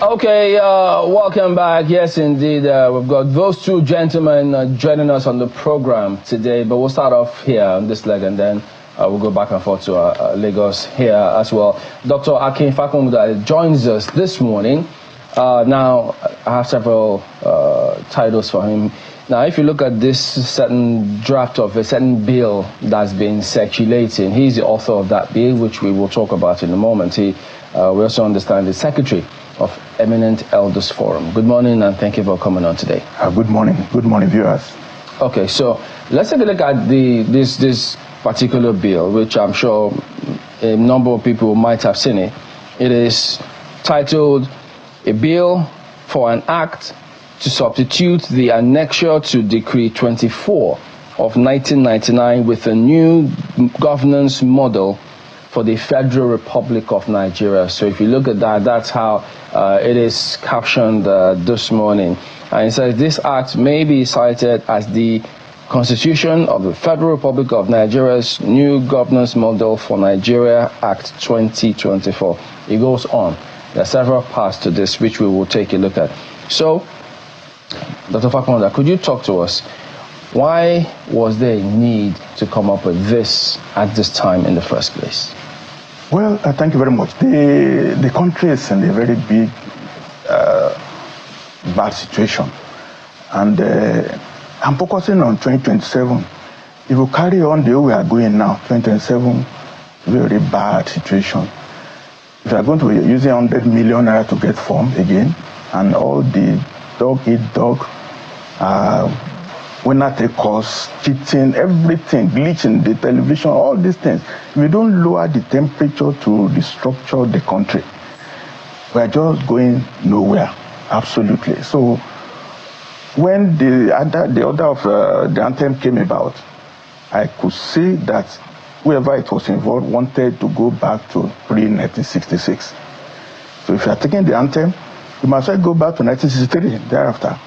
Okay, welcome back. Yes, indeed. We've got those two gentlemen joining us on the program today, but we'll start off here on this leg and then we'll go back and forth to Lagos here as well. Dr. Fapohunda joins us this morning. Now, I have several titles for him. Now, if you look at this certain draft of a certain bill that's been circulating, he's the author of that bill, which we will talk about in a moment. We also understand the secretary of Eminent Elders Forum. Good morning, and thank you for coming on today. Good morning, viewers. Okay, so let's take a look at this particular bill, which I'm sure a number of people might have seen it. It is titled "A Bill for an Act to substitute the annexure to Decree 24 of 1999 with a new governance model for the Federal Republic of Nigeria." So if you look at that, that's how it is captioned this morning. And it says this act may be cited as the Constitution of the Federal Republic of Nigeria's new governance model for Nigeria Act 2024. It goes on. There are several parts to this which we will take a look at. So, Dr. Fapohunda, could you talk to us? Why was there a need to come up with this at this time in the first place? Well, thank you very much. The country is in a very big, bad situation. And I'm focusing on 2027. If we carry on the way we are going now, 2027, very bad situation. If we are going to be using 100 million naira to get formed again, and all the dog-eat-dog, winner take costs, cheating, everything, glitching, the television, all these things. If we don't lower the temperature to restructure the country, we are just going nowhere, absolutely. So when the order of the anthem came about, I could see that whoever it was involved wanted to go back to pre-1966. So if you are taking the anthem, you must go back to 1963 thereafter.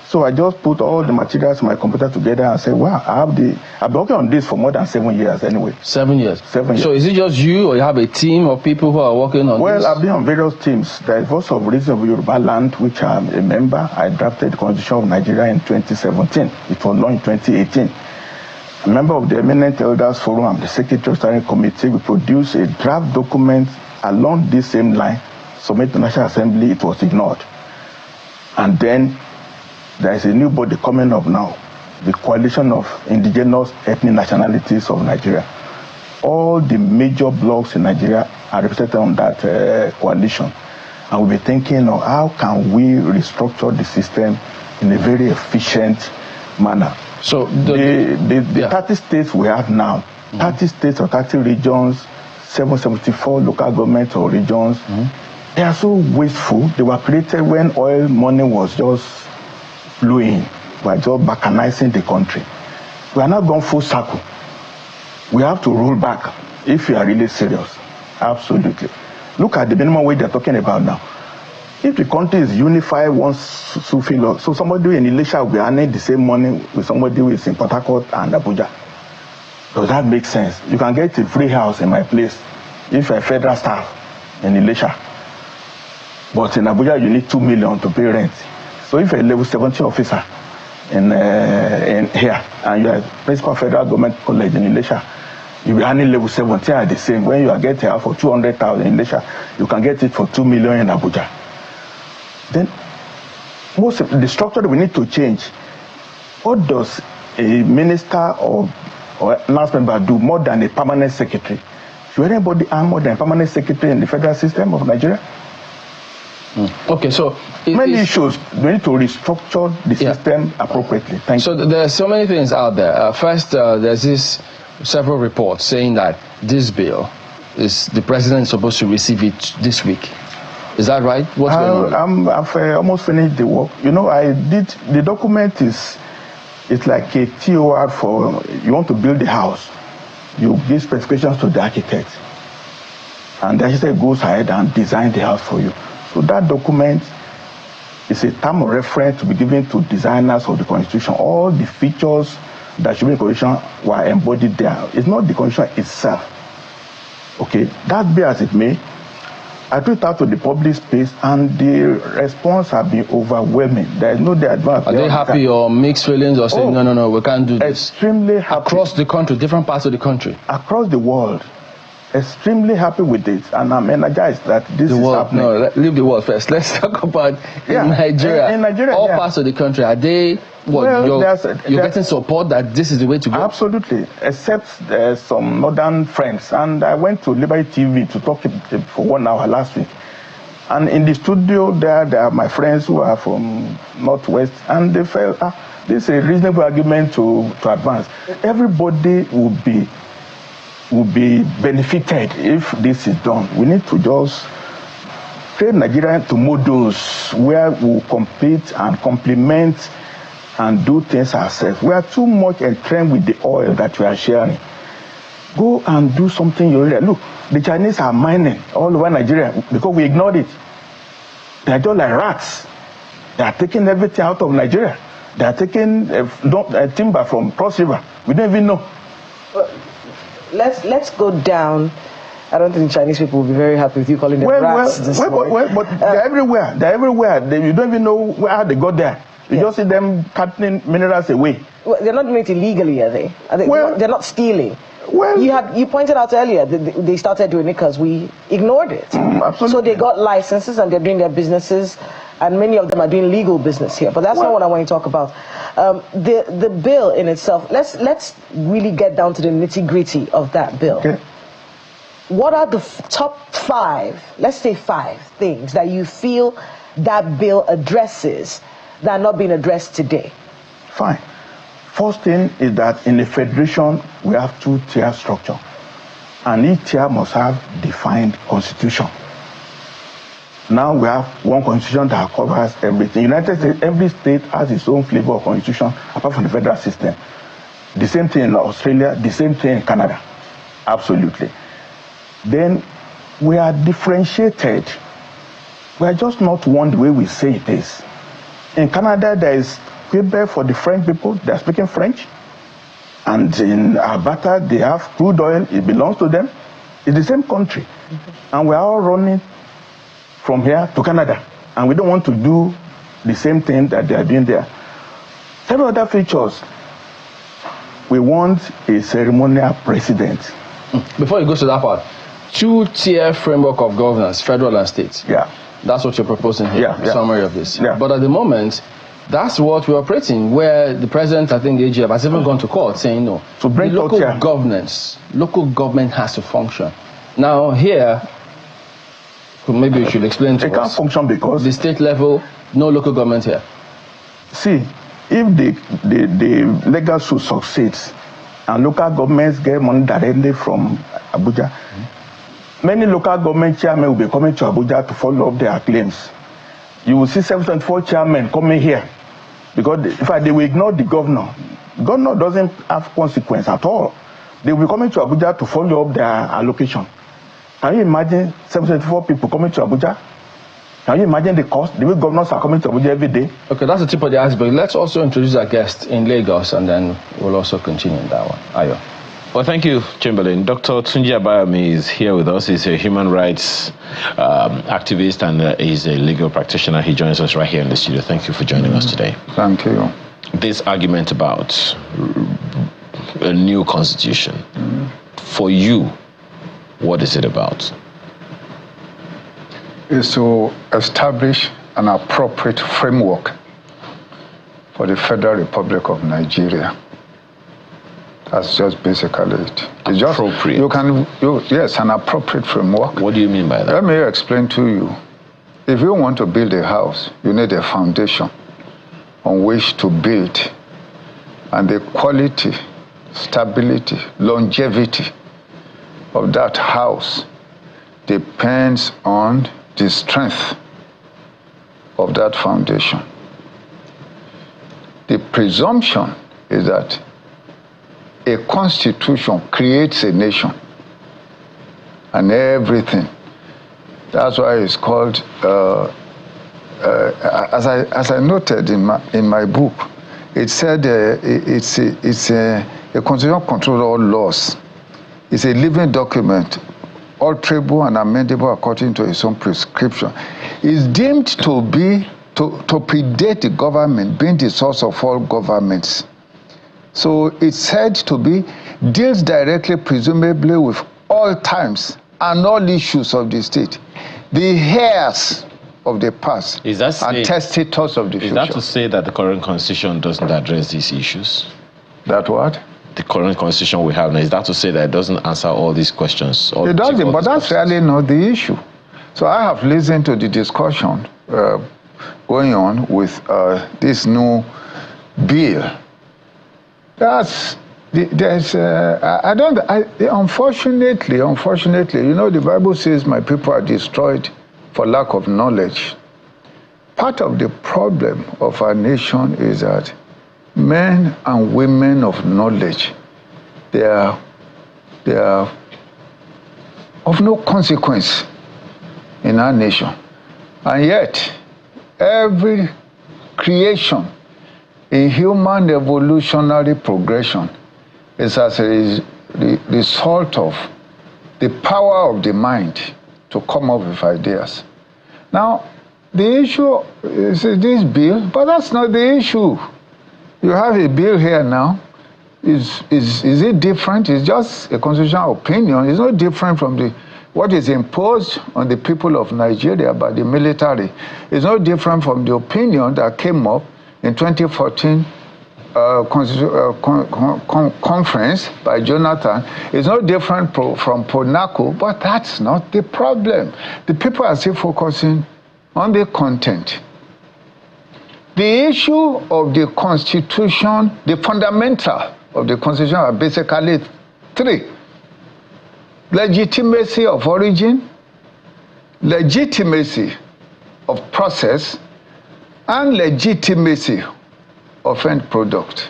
So I just put all the materials in my computer together and said, wow, I've been working on this for more than 7 years anyway. 7 years? 7 years. So is it just you, or you have a team of people who are working on this? Well, I've been on various teams. There is Voice of Reason of Yoruba Land, which I'm a member. I drafted the Constitution of Nigeria in 2017. It was launched in 2018. A member of the Eminent Elders Forum, I'm the Secretary of Steering Committee. We produced a draft document along this same line, submitted to National Assembly. It was ignored. And then there is a new body coming up now, the Coalition of Indigenous Ethnic Nationalities of Nigeria. All the major blocks in Nigeria are represented on that coalition. And we'll be thinking of how can we restructure the system in a very efficient manner. So the 30 states we have now, 30 states or 30 regions, 774 local governments or regions, they are so wasteful. They were created when oil money was just flowing. We are just balkanizing the country. We are now gone full circle. We have to roll back if we are really serious. Absolutely. Look at the minimum wage they're talking about now. If the country is unified once so somebody in Elisha will be earning the same money with somebody who is in Port Harcourt and Abuja. Does that make sense? You can get a free house in my place if you're a federal staff in Elisha. But in Abuja, you need 2 million to pay rent. So if you're a level 70 officer in here, and you're a principal federal government college in Elisha, you'll be earning level 70 at the same. When you are getting out for 200,000 in Elisha, you can get it for 2 million in Abuja. Then, most of the structure that we need to change. What does a minister or last member do more than a permanent secretary? Should anybody earn more than a permanent secretary in the federal system of Nigeria? Okay, so many issues. We need to restructure the system appropriately. Thank you. So there are so many things out there. First, there's several reports saying that this bill is the president supposed to receive it this week. Is that right? What's going on? I've almost finished the work. You know, the document it's like a TOR for, you want to build the house. You give specifications to the architect. And the architect goes ahead and designs the house for you. So that document is a term of reference to be given to designers of the Constitution. All the features that should be in the Constitution were embodied there. It's not the Constitution itself. Okay, that be as it may, I tweet out to the public space, and the response has been overwhelming. There is no advance. Are they happy or mixed feelings or saying, no, we can't do this? Extremely happy. Across the country, different parts of the country? Across the world. Extremely happy with it, and I'm energized that this is happening. No, leave the world first. Let's talk about in Nigeria. In Nigeria, all parts of the country, are they? You're getting support that this is the way to go? Absolutely, except some northern friends. And I went to Liberty TV to talk for 1 hour last week. And in the studio there are my friends who are from Northwest, and they felt this is a reasonable argument to advance. Everybody will be benefited if this is done. We need to just train Nigeria to models where we compete and complement and do things ourselves. We are too much entrenched with the oil that we are sharing. Go and do something you really look. The Chinese are mining all over Nigeria because we ignored it. They are just like rats. They are taking everything out of Nigeria. They are taking timber from Cross River. We don't even know. Let's go down. I don't think Chinese people will be very happy with you calling them rats this morning. But they're everywhere. They're everywhere. You don't even know how they got there. You just see them cutting minerals away. Well, they're not doing it illegally, are they? They're not stealing. Well, you pointed out earlier that they started doing it because we ignored it. Absolutely. So they got licenses and they're doing their businesses, and many of them are doing legal business here. But that's not what I want to talk about. The bill in itself. Let's really get down to the nitty-gritty of that bill. Okay. What are the top 5, let's say 5 things that you feel that bill addresses that are not being addressed today? Fine. First thing is that in a federation, we have 2-tier structure. And each tier must have defined constitution. Now we have one constitution that covers everything. United States, every state has its own flavor of constitution apart from the federal system. The same thing in Australia, the same thing in Canada. Absolutely. Then we are differentiated. We are just not one the way we say it is. In Canada, there is Quebec for the French people. They are speaking French. And in Alberta, they have crude oil. It belongs to them. It's the same country. And we are all running from here to Canada. And we don't want to do the same thing that they are doing there. Several other features. We want a ceremonial president. Before you go to that part, 2-tier framework of governance, federal and state. Yeah. That's what you're proposing here, summary of this. Yeah. But at the moment, that's what we're operating, where the president, I think AGF, has even gone to court saying no. To bring local government has to function. Now here, maybe you should explain to us. It can't function because the state level, no local government here. See, if the legal suit succeeds and local governments get money directly from Abuja, many local government chairmen will be coming to Abuja to follow up their claims. You will see 724 chairmen coming here because, in fact, they will ignore the governor. The governor doesn't have consequence at all. They will be coming to Abuja to follow up their allocation. Can you imagine 724 people coming to Abuja? Can you imagine the cost? The way governors are coming to Abuja every day? Okay, that's the tip of the iceberg. Let's also introduce our guest in Lagos, and then we'll also continue in that one. Ayo. Well, thank you, Chamberlain. Dr. Tunji Abayomi is here with us. He's a human rights activist and he's a legal practitioner. He joins us right here in the studio. Thank you for joining us today. Thank you. This argument about a new constitution, for you, what is it about? Is to establish an appropriate framework for the Federal Republic of Nigeria. That's just basically it. It's appropriate. Yes, an appropriate framework. What do you mean by that? Let me explain to you. If you want to build a house, you need a foundation on which to build. And the quality, stability, longevity of that house depends on the strength of that foundation. The presumption is that a constitution creates a nation and everything. That's why it's called, as I noted in my book, it said a constitution controls all laws. It's a living document alterable and amendable according to its own prescription, is deemed to be to predate the government, being the source of all governments. So it's said to be deals directly, presumably, with all times and all issues of the state, the heirs of the past and testators of the future. Is that to say that the current constitution doesn't address these issues? That what? The current constitution we have now, is that to say that it doesn't answer all these questions? It doesn't, but that's really not the issue. So I have listened to the discussion going on with this new bill. Unfortunately, you know, the Bible says my people are destroyed for lack of knowledge. Part of the problem of our nation is that men and women of knowledge, they are of no consequence in our nation. And yet, every creation in human evolutionary progression is as a result of the power of the mind to come up with ideas. Now, the issue is this bill, but that's not the issue. You have a bill here now. Is it different? It's just a constitutional opinion. It's not different from what is imposed on the people of Nigeria by the military. It's not different from the opinion that came up in 2014 conference by Jonathan. It's not different from Ponaco, but that's not the problem. The people are still focusing on the content. The issue of the Constitution, the fundamental of the Constitution are basically three: legitimacy of origin, legitimacy of process, and legitimacy of end product.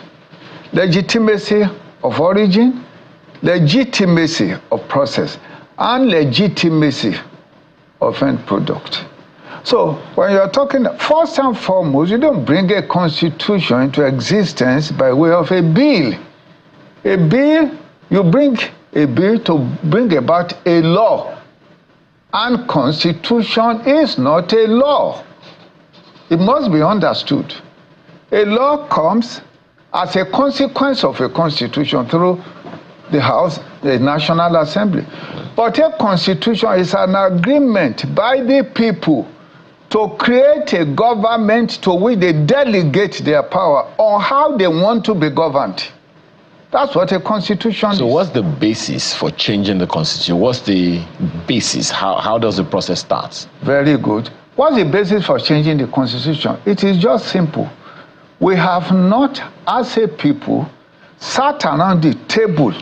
Legitimacy of origin, legitimacy of process, and legitimacy of end product. So when you're talking, first and foremost, you don't bring a constitution into existence by way of a bill. A bill, you bring a bill to bring about a law. And constitution is not a law. It must be understood. A law comes as a consequence of a constitution through the House, the National Assembly. But a constitution is an agreement by the people to create a government to which they delegate their power on how they want to be governed. That's what a constitution is. So what's the basis for changing the constitution? What's the basis? How does the process start? Very good. What's the basis for changing the constitution? It is just simple. We have not, as a people, sat around the table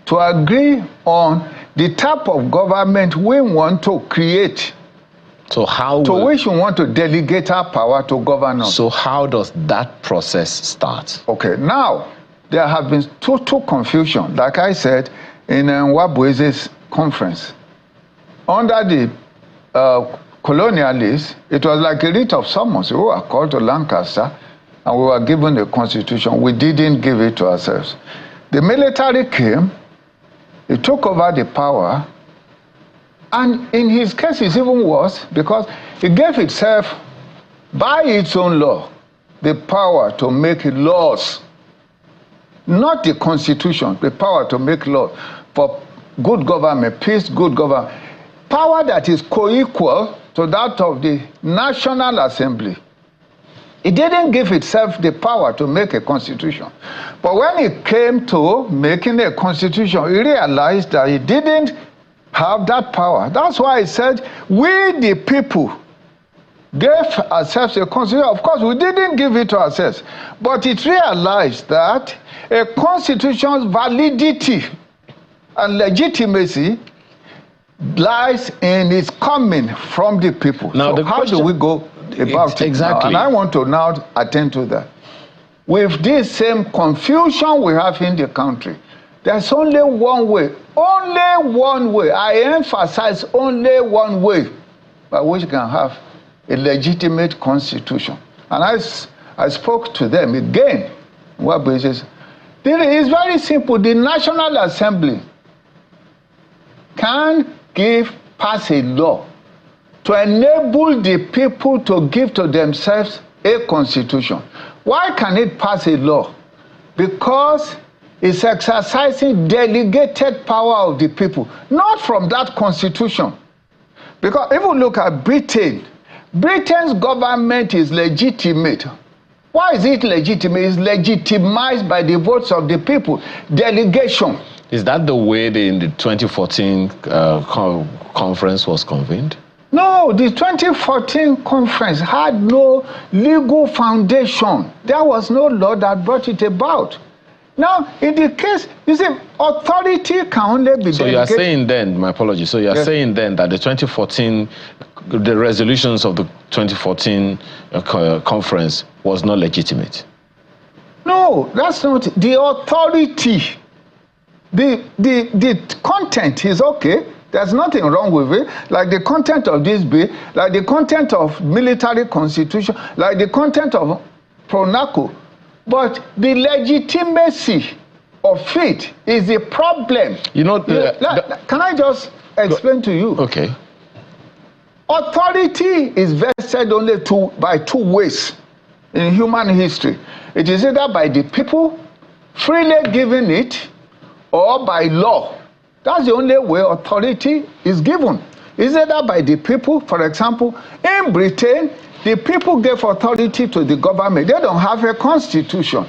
to agree on the type of government we want to create. So which we want to delegate our power to govern us. So how does that process start? Okay, now, there have been total confusion, like I said, in Nwabueze's conference. Under the colonialists, it was like a writ of summons. We were called to Lancaster, and we were given a constitution. We didn't give it to ourselves. The military came, it took over the power, and in his case, it's even worse because it gave itself, by its own law, the power to make laws. Not the constitution, the power to make laws for good government, peace, good government. Power that is co-equal to that of the National Assembly. It didn't give itself the power to make a constitution. But when it came to making a constitution, it realized that it didn't have that power. That's why it said, we the people gave ourselves a constitution. Of course, we didn't give it to ourselves. But it realized that a constitution's validity and legitimacy lies in its coming from the people. Now, so how do we go about it? Exactly. And I want to now attend to that. With this same confusion we have in the country, there's only one way. Only one way. I emphasize only one way by which you can have a legitimate constitution. And I spoke to them again. What basis? It's very simple. The National Assembly can pass a law to enable the people to give to themselves a constitution. Why can it pass a law? Because it's exercising delegated power of the people, not from that constitution. Because if you look at Britain, Britain's government is legitimate. Why is it legitimate? It's legitimized by the votes of the people. Delegation. Is that the way the 2014 conference was convened? No, the 2014 conference had no legal foundation. There was no law that brought it about. Now, in the case, you see, authority can only be delegated. So you are saying then, my apologies, so you are saying then that the 2014, the resolutions of the 2014 conference was not legitimate? No, that's not the authority. The content is okay. There's nothing wrong with it. Like the content of this bill, like the content of military constitution, like the content of PRONACO. But the legitimacy of it is a problem. You know, can I just explain to you? Okay. Authority is vested only by two ways in human history. It is either by the people freely giving it, or by law. That's the only way authority is given. It's either by the people. For example, in Britain, the people gave authority to the government. They don't have a constitution,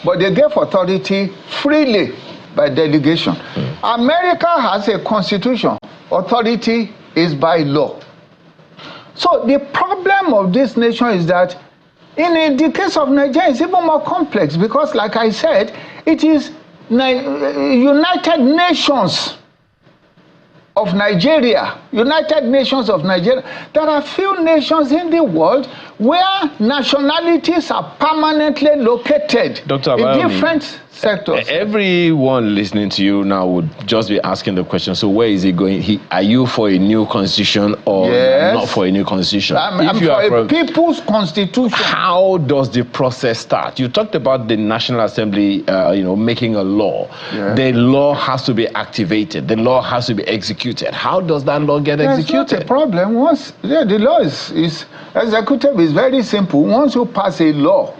but they gave authority freely by delegation. America has a constitution. Authority is by law. So the problem of this nation is that in the case of Nigeria, it's even more complex because, like I said, it is United Nations of Nigeria, United Nations of Nigeria. There are few nations in the world where nationalities are permanently located Dr. in Abayomi, different sectors. Everyone listening to you now would just be asking the question, so where is he going? Are you for a new constitution or not for a new constitution? I'm for a people's constitution. How does the process start? You talked about the National Assembly making a law. Yeah. The law has to be activated. The law has to be executed. How does that law get executed? That's not a problem. Once the law is executed, is very simple. Once you pass a law,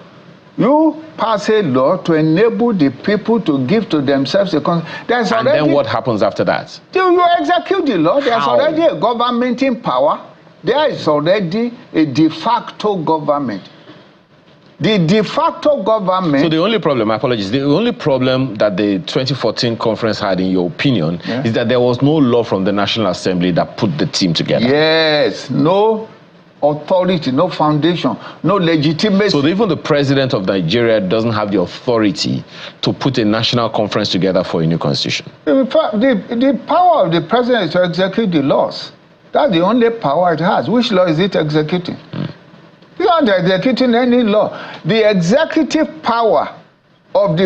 you pass a law to enable the people to give to themselves a constitution. And then what happens after that? You execute the law. There's already a government in power. There is already a de facto government. The de facto government... So the only problem, my apologies, the only problem that the 2014 conference had, in your opinion, is that there was no law from the National Assembly that put the team together. Yes, no authority, no foundation, no legitimacy. So even the president of Nigeria doesn't have the authority to put a national conference together for a new constitution. The power of the president is to execute the laws. That's the only power it has. Which law is it executing? It's not executing any law. The executive power of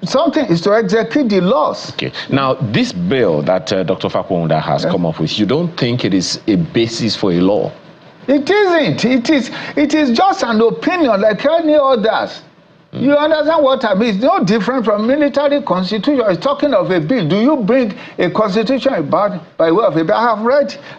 something is to execute the laws. Okay. Now, this bill that Dr. Fapohunda has come up with, you don't think it is a basis for a law? It isn't. It is just an opinion like any others. You understand what I mean? It's no different from military constitution. It's talking of a bill. Do you bring a constitution about by way of a bill? I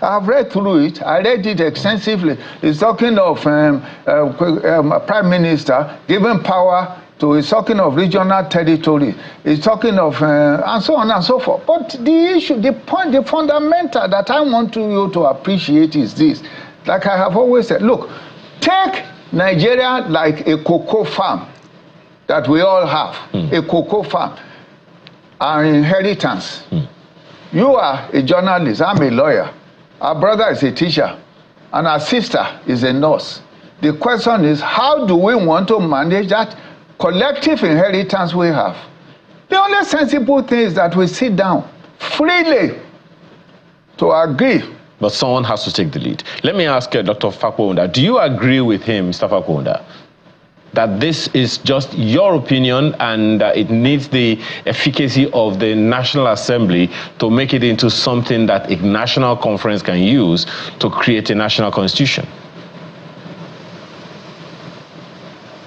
have read through it. I read it extensively. It's talking of prime minister giving power to. It's talking of regional territory. It's talking of and so on and so forth. But the issue, the point, the fundamental that I want you to appreciate is this. Like I have always said, look, take Nigeria like a cocoa farm that we all have, a cocoa farm, our inheritance. You are a journalist, I'm a lawyer, our brother is a teacher, and our sister is a nurse. The question is, how do we want to manage that collective inheritance we have? The only sensible thing is that we sit down freely to agree. But someone has to take the lead. Let me ask Dr. Fapohunda, do you agree with him, Mr. Fapohunda, that this is just your opinion and it needs the efficacy of the National Assembly to make it into something that a national conference can use to create a national constitution?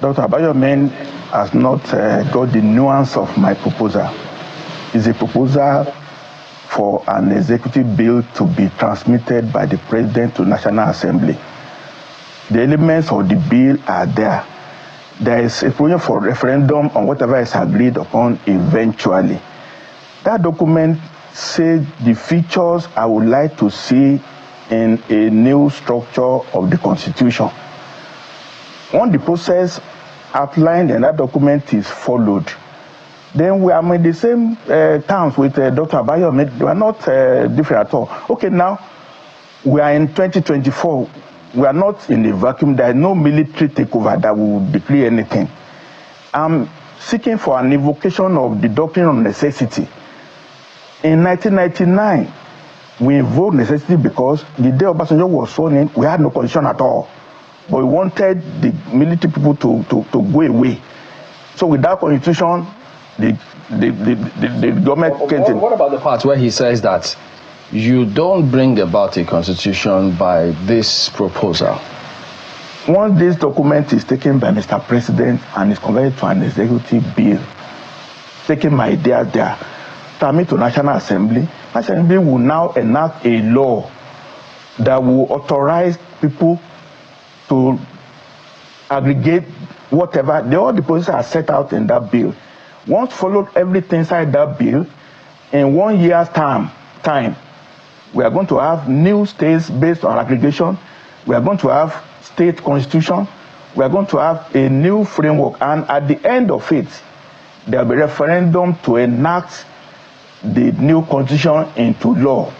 Dr. Abayomi has not got the nuance of my proposal. It's a proposal for an executive bill to be transmitted by the President to National Assembly. The elements of the bill are there. There is a provision for referendum on whatever is agreed upon eventually. That document says the features I would like to see in a new structure of the Constitution. Once the process outlined in that document is followed, then we are in the same terms with Dr. Abayomi. We are not different at all. Okay, now we are in 2024. We are not in a vacuum. There is no military takeover that will decree anything. I'm seeking for an invocation of the doctrine of necessity. In 1999, we invoked necessity because the day Obasanjo was sworn in, we had no constitution at all. But we wanted the military people to go away. So with that constitution, the government came in. What about the part where he says that you don't bring about a constitution by this proposal? Once this document is taken by Mr. President and is converted to an executive bill, taking my ideas there, submit to National Assembly, National Assembly will now enact a law that will authorize people to aggregate whatever, all the policies are set out in that bill. Once followed everything inside that bill, in 1 year's time, we are going to have new states based on aggregation. We are going to have state constitution. We are going to have a new framework. And at the end of it, there will be a referendum to enact the new constitution into law.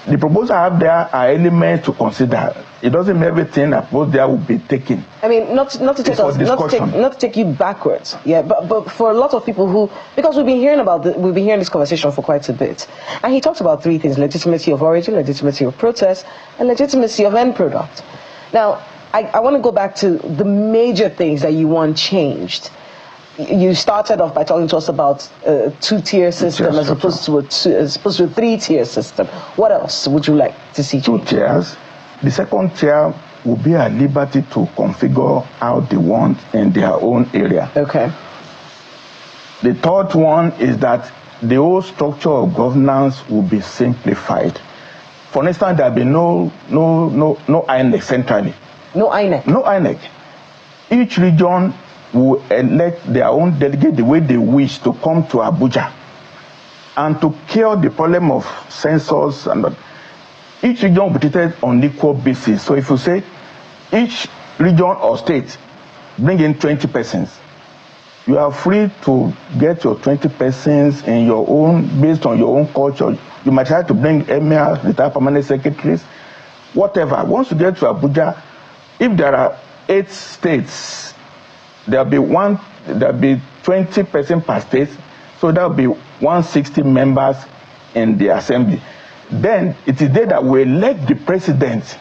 The proposals I have there are elements to consider. It doesn't mean everything that was there will be taken. I mean, not to take you backwards, yeah, but for a lot of people who, because we've been hearing this conversation for quite a bit, and he talks about three things: legitimacy of origin, legitimacy of protest, and legitimacy of end product. Now, I want to go back to the major things that you want changed. You started off by talking to us about a two-tier system as opposed to a three-tier system. What else would you like to see change? 2 tiers. The second tier will be at liberty to configure how they want in their own area. Okay. The third one is that the whole structure of governance will be simplified. For instance, there will be no INEC centrally. No INEC? No INEC. Each region will elect their own delegate the way they wish to come to Abuja. And to cure the problem of censors, and each region will be treated on equal basis. So if you say each region or state bring in 20 persons, you are free to get your 20 persons in your own, based on your own culture. You might have to bring emirs, retired permanent secretaries, whatever. Once you get to Abuja, if there are 8 states, there'll be 20% per state, so there'll be 160 members in the assembly. Then it is there that we elect the president.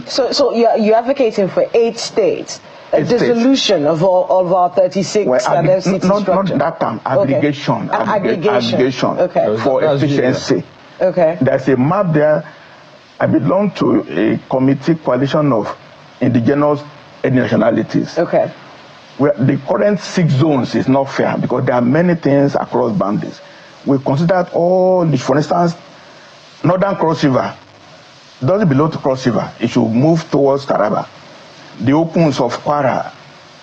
So you're advocating for 8 states, a dissolution of our 36 and FCT structure. Not that term, aggregation. Okay. Aggregation. Okay. For efficiency. Okay. There's a map there. I belong to a committee coalition of indigenous nationalities. Okay. Where the current 6 zones is not fair because there are many things across boundaries. We considered all this, for instance, Northern Cross River doesn't belong to Cross River. It should move towards Taraba. The opens of Kwara,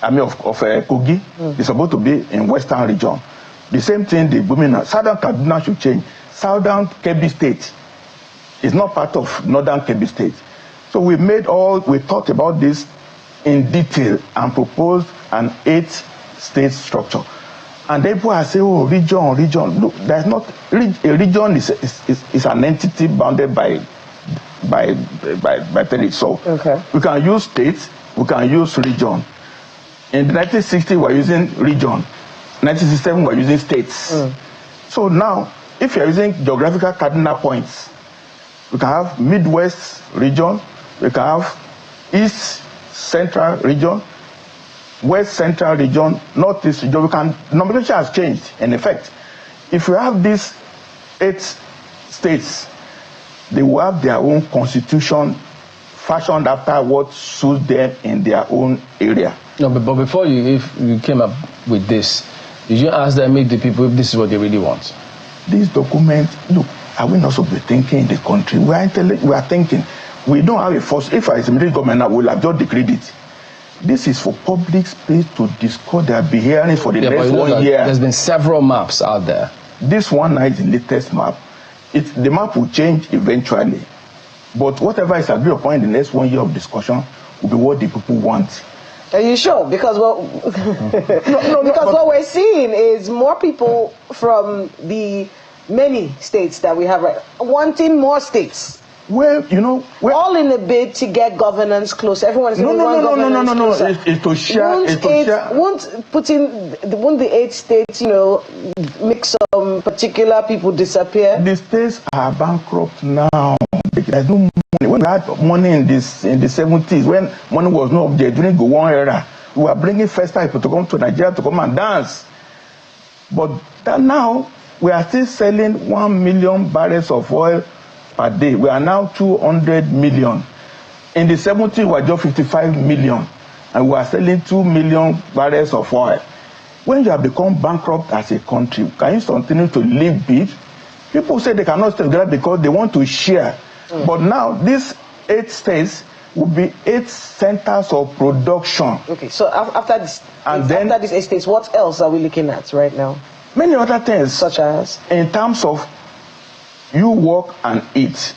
Kogi, is supposed to be in Western region. The same thing, the Bumina, Southern Kaduna should change. Southern Kebbi State is not part of Northern Kebbi State. So we thought about this in detail and proposed an 8-state structure. And then people are saying, oh, region. Look, there's not, a region is an entity bounded by territory. So we can use states, we can use region. In the 1960s, we're using region. 1967, we're using states. So now, if you're using geographical cardinal points, we can have Midwest region, we can have East Central region, West Central region, Northeast region. Nomenclature has changed. In effect, if you have these 8 states, they will have their own constitution fashioned after what suits them in their own area. No, but before if you came up with this, did you ask them, make the people, if this is what they really want? These documents, look, are we not supposed to be thinking in the country? We are thinking. We don't have a force. If I was a military government, I would have just decreed it. This is for public space to discuss their behavior for the next 1 year. There's been several maps out there. This one now is the latest map. The map will change eventually. But whatever is agreed upon in the next 1 year of discussion will be what the people want. Are you sure? Because what we're seeing is more people from the many states that we have right wanting more states. Well, you know, all in a bid to get governance close. Everyone is no. It's to share. Won't the 8 states, make some particular people disappear? The states are bankrupt now. There's no money. When we had money in the 70s, when money was not up there during the war era, we were bringing first people to come to Nigeria to come and dance. But now we are still selling 1 million barrels of oil per day. We are now 200 million. In the 70s, we were just 55 million, and we are selling 2 million barrels of oil. When you have become bankrupt as a country, can you continue to live big? People say they cannot stay together because they want to share. But now, these 8 states will be 8 centers of production. Okay, so after these 8 states, what else are we looking at right now? Many other things. Such as? In terms of you work and eat.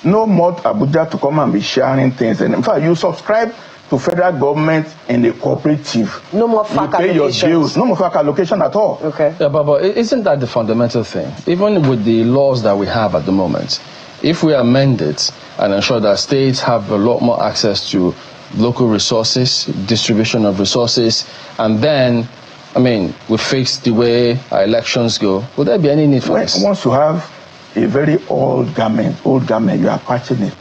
No more Abuja to come and be sharing things. And in fact, you subscribe to federal government in a cooperative. No more FAC allocations. You pay your bills. No more FAC allocation at all. Okay. Yeah, but isn't that the fundamental thing? Even with the laws that we have at the moment, if we amend it and ensure that states have a lot more access to local resources, distribution of resources, and then, we fix the way our elections go, would there be any need for this? Once you have a very old garment, you are patching it.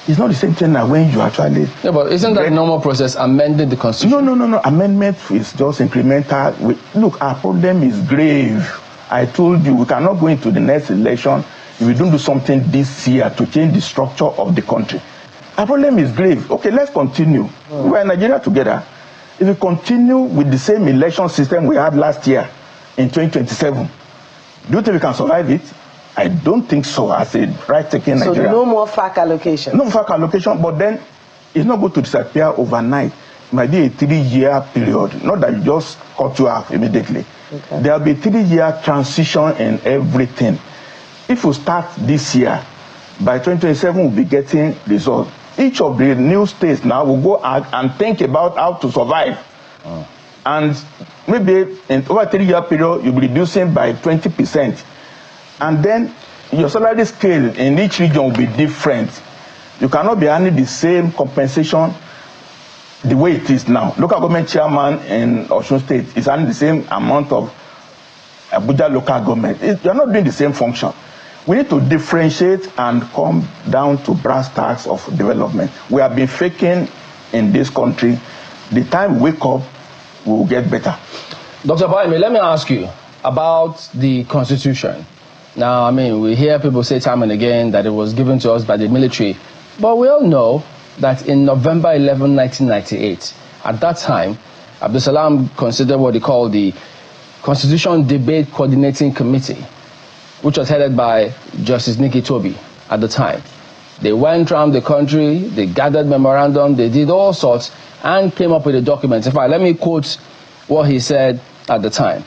It's not the same thing as when you actually... Yeah, but isn't that a normal process, amending the constitution? No. Amendment is just incremental. Look, our problem is grave. I told you, we cannot go into the next election if we don't do something this year to change the structure of the country. Our problem is grave. Okay, let's continue. We are in Nigeria together. If we continue with the same election system we had last year in 2027, do you think we can survive it? I don't think so as a right-taking Nigeria. So no more FAC allocation? No FAC allocation, but then it's not going to disappear overnight. It might be a 3-year period. Not that you just cut you off immediately. Okay. There will be a 3-year transition in everything. If we start this year, by 2027 we'll be getting results. Each of the new states now will go out and think about how to survive. And maybe in over a 3-year period, you'll be reducing by 20%. And then your salary scale in each region will be different. You cannot be earning the same compensation the way it is now. Local government chairman in Osun State is earning the same amount of Abuja local government. You're not doing the same function. We need to differentiate and come down to brass tacks of development. We have been faking in this country. The time we wake up, we will get better. Dr. Abayomi, let me ask you about the Constitution. Now, we hear people say time and again that it was given to us by the military. But we all know that in November 11, 1998, at that time, Abdul Salam considered what he called the Constitution Debate Coordinating Committee, which was headed by Justice Nikki Toby at the time. They went around the country, they gathered memorandum, they did all sorts, and came up with a document. In fact, let me quote what he said at the time.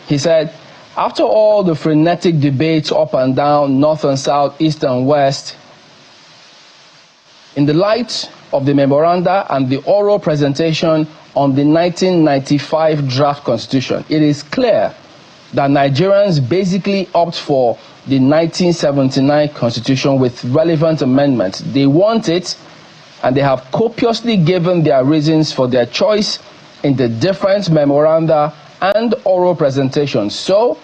He said, after all the frenetic debates up and down, north and south, east and west, in the light of the memoranda and the oral presentation on the 1995 draft constitution, it is clear that Nigerians basically opt for the 1979 constitution with relevant amendments. They want it, and they have copiously given their reasons for their choice in the different memoranda and oral presentations. So,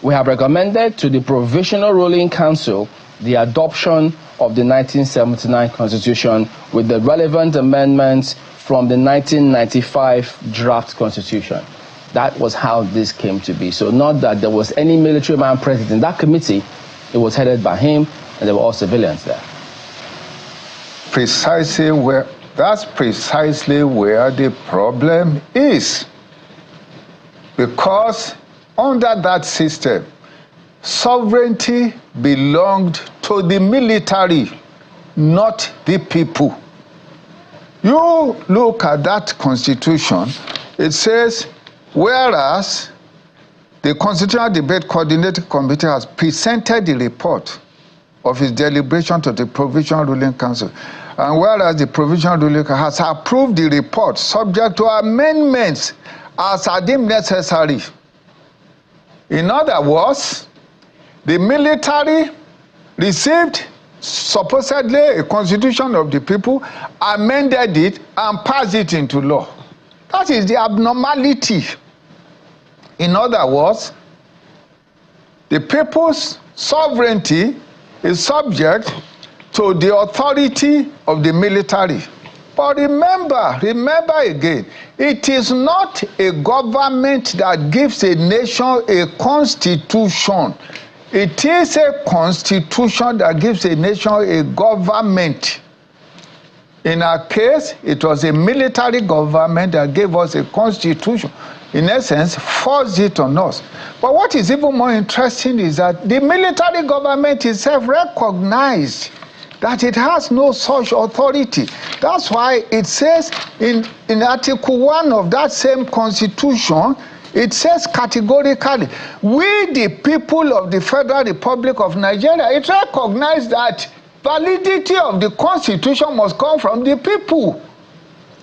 we have recommended to the Provisional Ruling Council the adoption of the 1979 constitution with the relevant amendments from the 1995 draft constitution. That was how this came to be. So not that there was any military man present in that committee. It was headed by him, and there were all civilians there. That's precisely where the problem is. Because under that system, sovereignty belonged to the military, not the people. You look at that constitution, it says, whereas the Constitutional Debate Coordinating Committee has presented the report of its deliberation to the Provisional Ruling Council, and whereas the Provisional Ruling Council has approved the report subject to amendments as are deemed necessary. In other words, the military received supposedly a constitution of the people, amended it, and passed it into law. That is the abnormality. In other words, the people's sovereignty is subject to the authority of the military. But remember again, it is not a government that gives a nation a constitution. It is a constitution that gives a nation a government. In our case, it was a military government that gave us a constitution. In essence, forced it on us. But what is even more interesting is that the military government itself recognized that it has no such authority. That's why it says in Article 1 of that same constitution, it says categorically, we the people of the Federal Republic of Nigeria, it recognized that validity of the constitution must come from the people.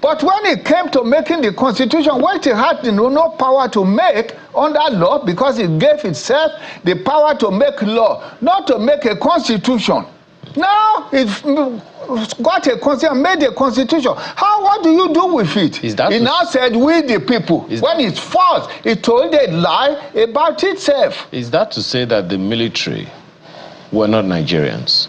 But when it came to making the constitution, what it had no power to make under law, because it gave itself the power to make law, not to make a constitution. Now it's got a constitution, made a constitution. What do you do with it? It now said we the people. When it's false, it told a lie about itself. Is that to say that the military were not Nigerians?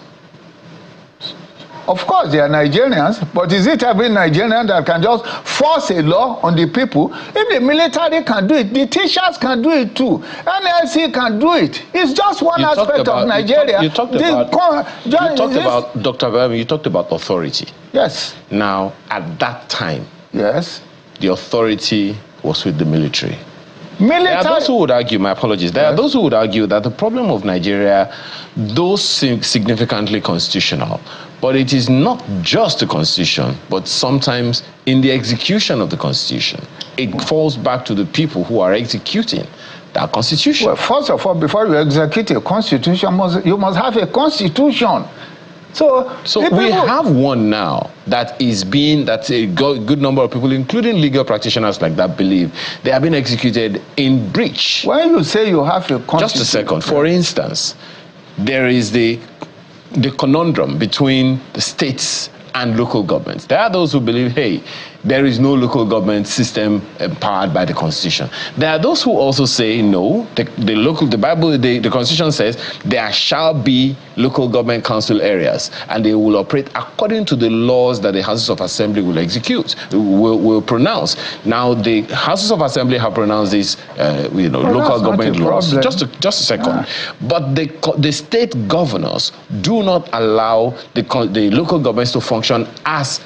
Of course, they are Nigerians, but is it every Nigerian that can just force a law on the people? If the military can do it, the teachers can do it too. NLC can do it. It's just one aspect of Nigeria. You talked about Dr. Abayomi, you talked about authority. Yes. Now, at that time, yes, the authority was with the military. There are those who would argue, my apologies, there are those who would argue that the problem of Nigeria, though significantly constitutional, but it is not just the constitution, but sometimes in the execution of the constitution, it falls back to the people who are executing that constitution. Well, first of all, before you execute a constitution, you must have a constitution. So we have one now that is being, that a good number of people, including legal practitioners like that, believe they have been executed in breach. When you say you have a constitution... Just a second. For instance, there is the conundrum between the states and local governments. There are those who believe, hey, there is no local government system empowered by the Constitution. There are those who also say, no, the Constitution says there shall be local government council areas, and they will operate according to the laws that the Houses of Assembly will execute, will pronounce. Now, the Houses of Assembly have pronounced these, local government laws. Just a second. But the state governors do not allow the local governments to function as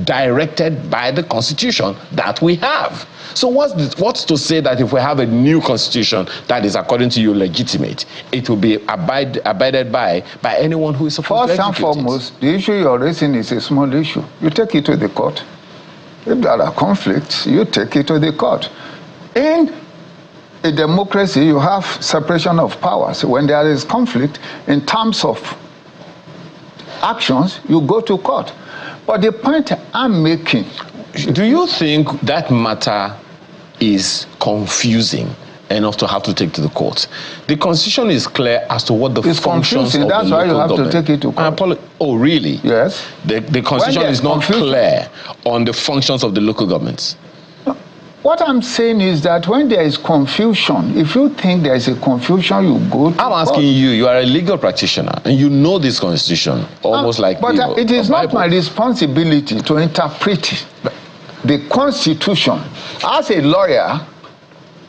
directed by the Constitution that we have. So what's to say that if we have a new Constitution that is, according to you, legitimate, it will be abided by anyone who is supposed to execute it? First and foremost, the issue you're raising is a small issue. You take it to the court. If there are conflicts, you take it to the court. In a democracy, you have separation of powers. When there is conflict in terms of actions, you go to court. But the point I'm making... Do you think that matter is confusing enough to have to take to the court? The Constitution is clear as to what the functions of the local government... That's why you have to take it to court. Oh, really? Yes. The Constitution is not clear on the functions of the local governments. What I'm saying is that when there is confusion, if you think there is a confusion, you go to I'm asking you, you are a legal practitioner, and you know this Constitution almost like... But it is not my responsibility to interpret the Constitution. As a lawyer,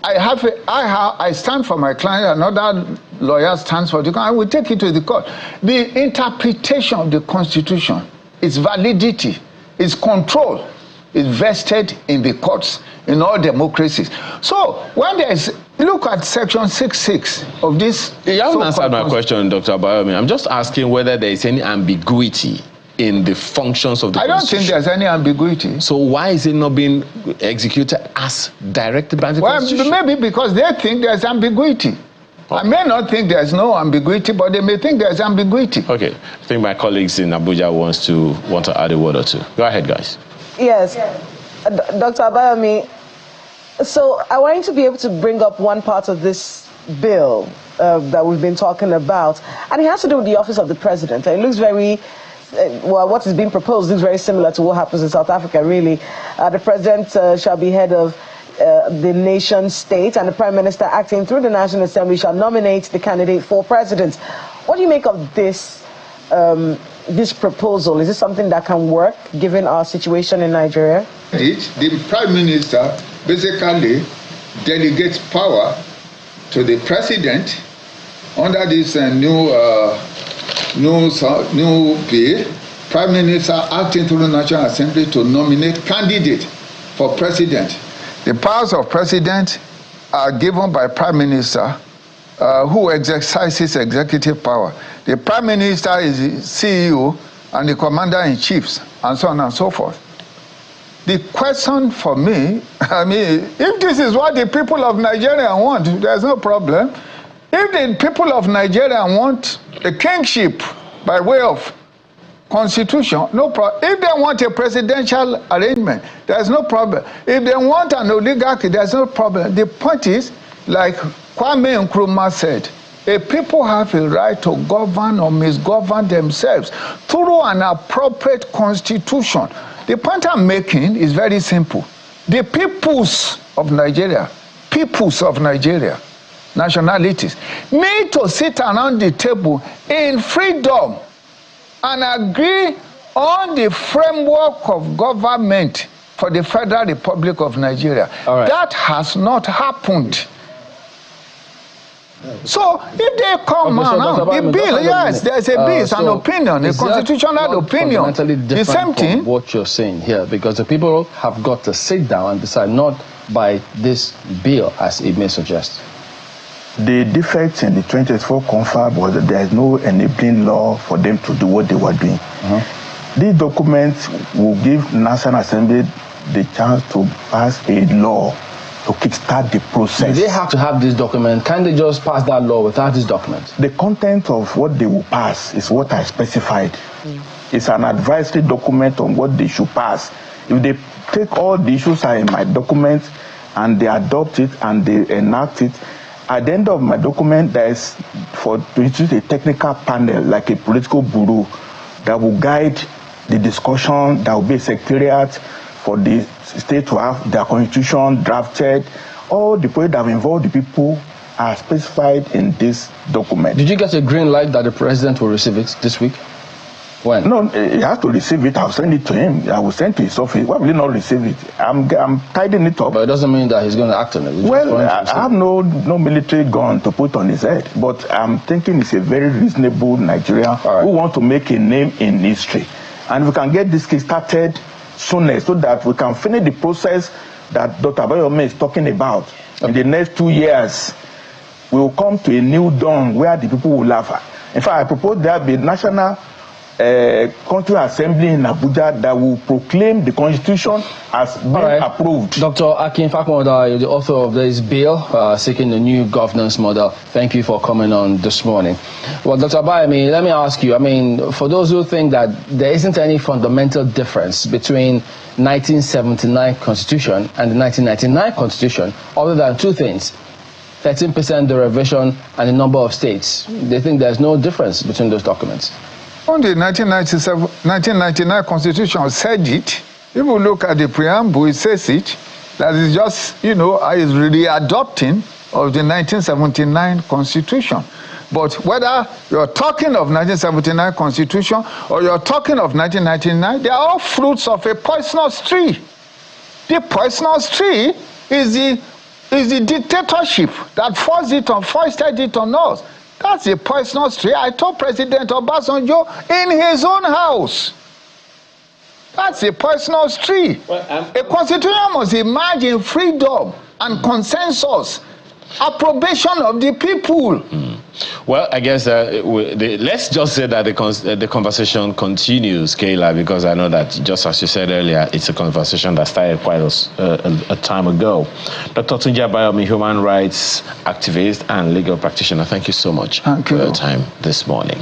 I stand for my client, another lawyer stands for the client, I will take it to the court. The interpretation of the Constitution, its validity, its control, is vested in the courts in all democracies. So when there is Look at section 6.6 of this. You haven't answered my question, Dr. Abayomi. I'm just asking whether there is any ambiguity in the functions of the Constitution. I don't think there's any ambiguity. So why is it not being executed as directed by the Constitution? Maybe because they think there's ambiguity. I may not think there's no ambiguity, but they may think there's ambiguity. Okay. I think my colleagues in Abuja want to add a word or two. Go ahead, guys. Yes. Dr. Abayomi, so I want you to be able to bring up one part of this bill that we've been talking about, and it has to do with the office of the president. It looks very, what is being proposed looks very similar to what happens in South Africa, really. The president shall be head of the nation state, and the Prime Minister, acting through the National Assembly, shall nominate the candidate for president. What do you make of this this proposal? Is this something that can work given our situation in Nigeria? The Prime Minister basically delegates power to the president under this new bill. Prime Minister acting through the National Assembly to nominate candidate for president. The powers of president are given by Prime Minister who exercises executive power. The Prime Minister is the CEO and the Commander-in-Chiefs, and so on and so forth. The question for me, I mean, if this is what the people of Nigeria want, there's no problem. If the people of Nigeria want a kingship by way of constitution, no problem. If they want a presidential arrangement, there's no problem. If they want an oligarchy, there's no problem. The point is, like Kwame Nkrumah said, a people have a right to govern or misgovern themselves through an appropriate constitution. The point I'm making is very simple. The peoples of Nigeria, nationalities, need to sit around the table in freedom and agree on the framework of government for the Federal Republic of Nigeria. All right. That has not happened. So if they come out, the bill, yes, there's a bill, it's an opinion, a constitutional opinion. The same thing. What you're saying here, because the people have got to sit down and decide, not by this bill, as it may suggest. The defect in the 2024 confab was that there is no enabling law for them to do what they were doing. This document will give National Assembly the chance to pass a law to kickstart the process. Do they have to have this document? Can they just pass that law without this document? The content of what they will pass is what I specified. It's an advisory document on what they should pass. If they take all the issues are in my document and they adopt it and they enact it, at the end of my document, there is to introduce a technical panel, like a political bureau, that will guide the discussion. There will be a secretariat for the state to have their constitution drafted. All the points that involve the people are specified in this document. Did you get a green light that the president will receive it this week? When? No, he has to receive it. I'll send it to him. I will send to his office. Why will he not receive it? I'm tidying it up. But it doesn't mean that he's going to act on it. Well, I have no military gun to put on his head, but I'm thinking he's a very reasonable Nigerian who wants to make a name in history. And we can get this case started sooner so that we can finish the process that Dr. Abayomi is talking about. In the next 2 years, we will come to a new dawn where the people will laugh. In fact, I propose there be national Constituent Assembly in Abuja that will proclaim the Constitution as being approved. Dr. Akin Fapohunda, you're the author of this bill seeking the new governance model. Thank you for coming on this morning. Well, Dr. Abayomi, let me ask you, I mean, for those who think that there isn't any fundamental difference between 1979 Constitution and the 1999 Constitution, other than two things, 13% derivation and the number of states, they think there's no difference between those documents. On the 1999 Constitution said it. If you look at the preamble, it says it. That is just, is really adopting of the 1979 Constitution. But whether you're talking of 1979 Constitution or you're talking of 1999, they are all fruits of a poisonous tree. The poisonous tree is the dictatorship that foisted it on us. That's a poisonous tree. I told President Obasanjo in his own house. That's a poisonous tree. A constitution must emerge in freedom and consensus approbation of the people. Well, I guess let's just say that the conversation continues, Kayla, because I know that, just as you said earlier, it's a conversation that started quite a time ago. Dr. Tunji Abayomi, human rights activist and legal practitioner, thank you so much for your time this morning.